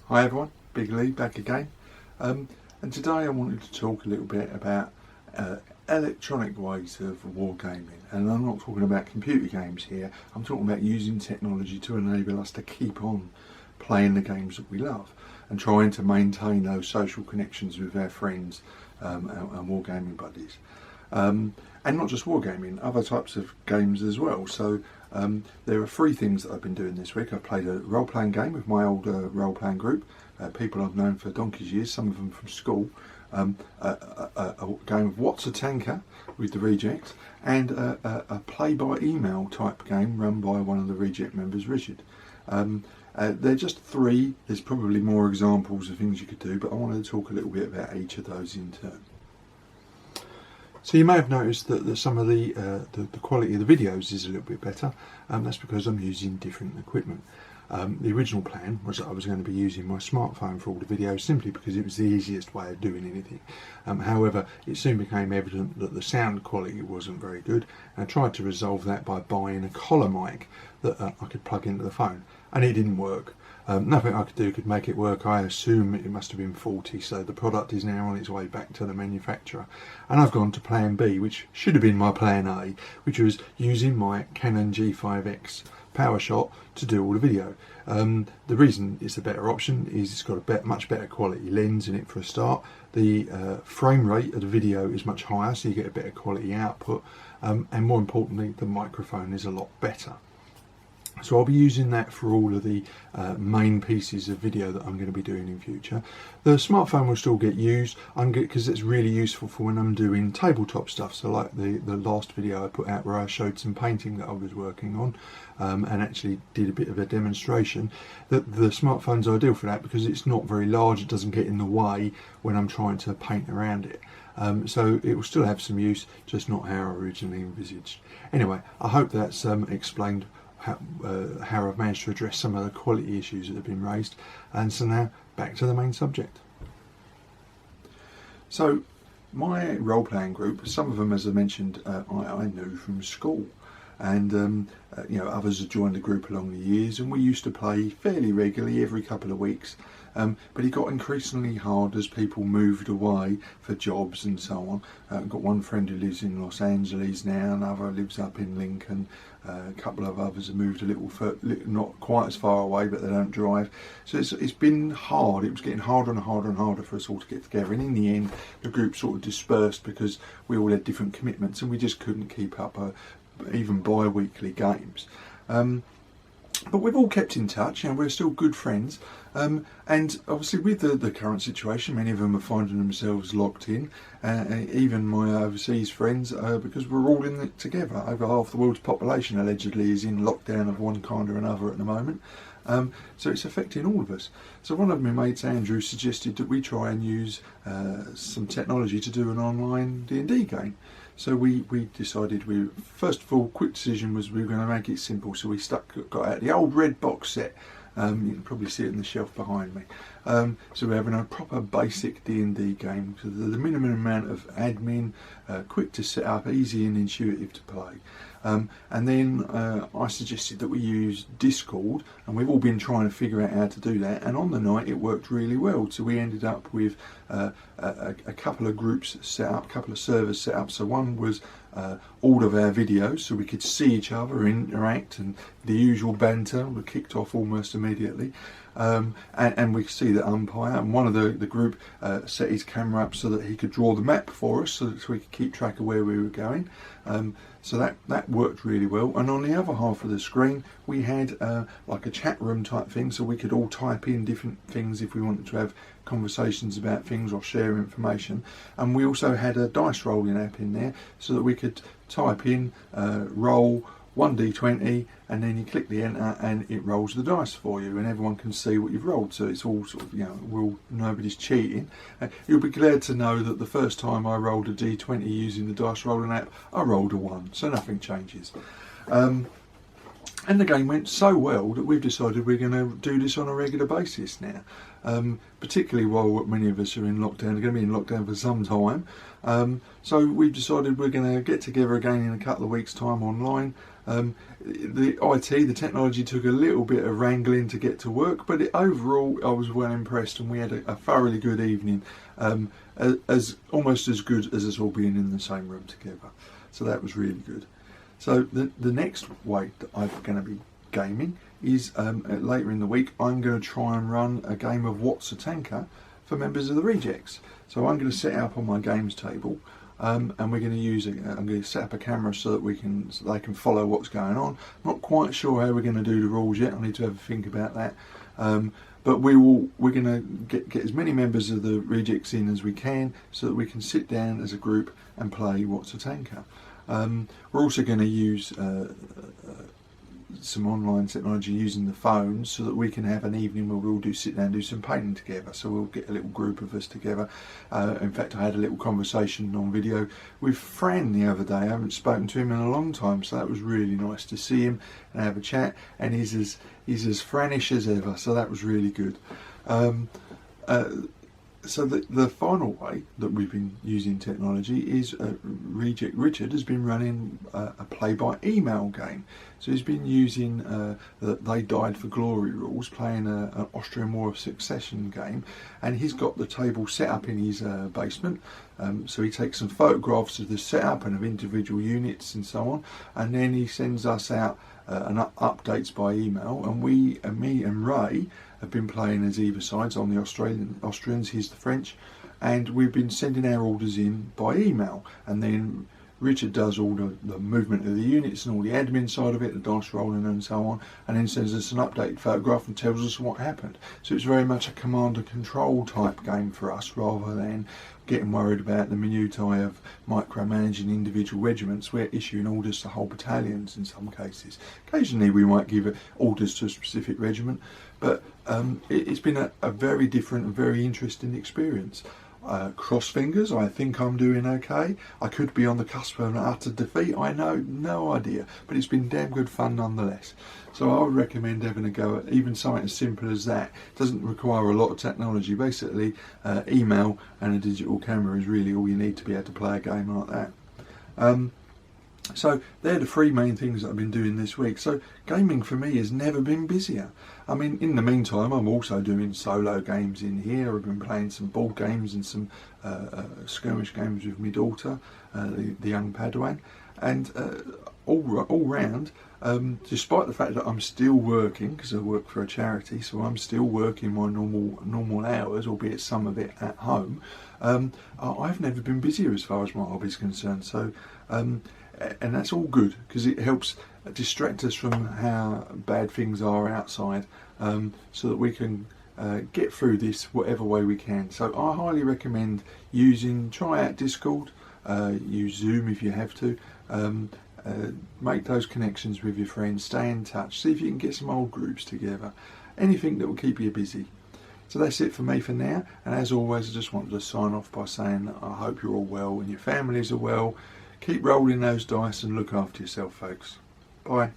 Hi everyone, Big Lee back again, and today I wanted to talk a little bit about electronic ways of wargaming, and I'm not talking about computer games here. I'm talking about using technology to enable us to keep on playing the games that we love and trying to maintain those social connections with our friends and wargaming buddies. And not just wargaming, other types of games as well. So there are three things that I've been doing this week. I've played a role-playing game with my old role-playing group, people I've known for donkey's years, some of them from school, a game of What's a Tanker with the Rejects, and a play-by-email type game run by one of the Reject members, Richard. They're just three. There's probably more examples of things you could do, but I wanted to talk a little bit about each of those in turn. So you may have noticed that some of the quality of the videos is a little bit better. That's because I'm using different equipment. The original plan was that I was going to be using my smartphone for all the videos simply because it was the easiest way of doing anything. However, it soon became evident that the sound quality wasn't very good, and I tried to resolve that by buying a collar mic that I could plug into the phone, and it didn't work. Nothing I could do could make it work. I assume it must have been faulty, so the product is now on its way back to the manufacturer, and I've gone to plan B, which should have been my plan A, which was using my Canon G5X PowerShot to do all the video. The reason it's a better option is it's got a much better quality lens in it for a start. The frame rate of the video is much higher, so you get a better quality output, and more importantly, the microphone is a lot better. So I'll be using that for all of the main pieces of video that I'm going to be doing in future. The smartphone will still get used because it's really useful for when I'm doing tabletop stuff. So like the last video I put out where I showed some painting that I was working on and actually did a bit of a demonstration. That the smartphone's ideal for that because it's not very large, it doesn't get in the way when I'm trying to paint around it. So it will still have some use, just not how I originally envisaged. Anyway, I hope that's explained how I've managed to address some of the quality issues that have been raised. And so now back to the main subject. So my role-playing group, some of them, as I mentioned, I knew from school, and others have joined the group along the years, and we used to play fairly regularly every couple of weeks. But it got increasingly hard as people moved away for jobs and so on. I've got one friend who lives in Los Angeles now, another lives up in Lincoln, a couple of others have moved a little not quite as far away, but they don't drive. So it's been hard. It was getting harder and harder and harder for us all to get together, and in the end the group sort of dispersed because we all had different commitments and we just couldn't keep up even bi-weekly games. But we've all kept in touch, and we're still good friends. And obviously with the current situation, many of them are finding themselves locked in, even my overseas friends, because we're all in it together. Over half the world's population allegedly is in lockdown of one kind or another at the moment. So it's affecting all of us. So one of my mates, Andrew, suggested that we try and use some technology to do an online D&D game. So we decided, first of all, quick decision was we were going to make it simple. So we got out the old red box set. You can probably see it on the shelf behind me. So we're having a proper basic D&D game. So the minimum amount of admin, quick to set up, easy and intuitive to play. And then I suggested that we use Discord, and we've all been trying to figure out how to do that, and on the night it worked really well. So we ended up with a couple of groups set up, a couple of servers set up. So one was all of our videos, so we could see each other, interact, and the usual banter was kicked off almost immediately. And we could see the umpire, and one of the group set his camera up so that he could draw the map for us, so that we could keep track of where we were going. So that worked really well. And on the other half of the screen we had like a chat room type thing, so we could all type in different things if we wanted to have conversations about things or share information. And we also had a dice rolling app in there so that we could type in roll 1d20, and then you click the enter and it rolls the dice for you, and everyone can see what you've rolled. So it's all sort of, nobody's cheating. You'll be glad to know that the first time I rolled a d20 using the dice rolling app, I rolled a 1, so nothing changes. And the game went so well that we've decided we're going to do this on a regular basis now. Particularly while many of us are in lockdown, are going to be in lockdown for some time. So we've decided we're going to get together again in a couple of weeks' time online. The technology took a little bit of wrangling to get to work, but overall I was well impressed, and we had a thoroughly good evening, as almost as good as us all being in the same room together. So that was really good. So the next way that I'm going to be gaming is later in the week. I'm going to try and run a game of What's a Tanker for members of the Rejects. So I'm going to set it up on my games table, and we're going to use I'm going to set up a camera so that they can follow what's going on. Not quite sure how we're going to do the rules yet. I need to have a think about that. But we're going to get as many members of the Rejects in as we can, so that we can sit down as a group and play What's a Tanker. We're also going to use some online technology using the phones, so that we can have an evening where we'll sit down and do some painting together. So we'll get a little group of us together. In fact, I had a little conversation on video with Fran the other day. I haven't spoken to him in a long time, so that was really nice to see him and have a chat. And he's as Franish as ever, so that was really good. So the final way that we've been using technology is Richard has been running a play-by-email game. So he's been using the They Died for Glory rules, playing an Austrian War of Succession game, and he's got the table set up in his basement. So he takes some photographs of the setup and of individual units and so on, and then he sends us out updates by email, and me and Ray have been playing as either sides. I'm the Austrians, he's the French, and we've been sending our orders in by email, and then Richard does all the movement of the units and all the admin side of it, the dice rolling and so on, and then sends us an updated photograph and tells us what happened. So it's very much a command and control type game for us, rather than getting worried about the minutiae of micromanaging individual regiments. We're issuing orders to whole battalions in some cases. Occasionally we might give orders to a specific regiment, but it's been a very different and very interesting experience. Cross fingers, I think I'm doing okay. I could be on the cusp of an utter defeat, I know, no idea, but it's been damn good fun nonetheless. So I would recommend having a go at even something as simple as that. It doesn't require a lot of technology. Basically, email and a digital camera is really all you need to be able to play a game like that. So they're the three main things that I've been doing this week. So gaming for me has never been busier. I mean, in the meantime, I'm also doing solo games in here. I've been playing some board games and some skirmish games with my daughter, the young Padawan. And all round, despite the fact that I'm still working, because I work for a charity, so I'm still working my normal hours, albeit some of it at home, I've never been busier as far as my hobby is concerned. So, and that's all good, because it helps distract us from how bad things are outside, so that we can get through this whatever way we can. So I highly recommend try out Discord, use Zoom if you have to, make those connections with your friends, stay in touch, see if you can get some old groups together, anything that will keep you busy. So that's it for me for now, and as always I just wanted to sign off by saying that I hope you're all well and your families are well. Keep rolling those dice and look after yourself, folks. Bye.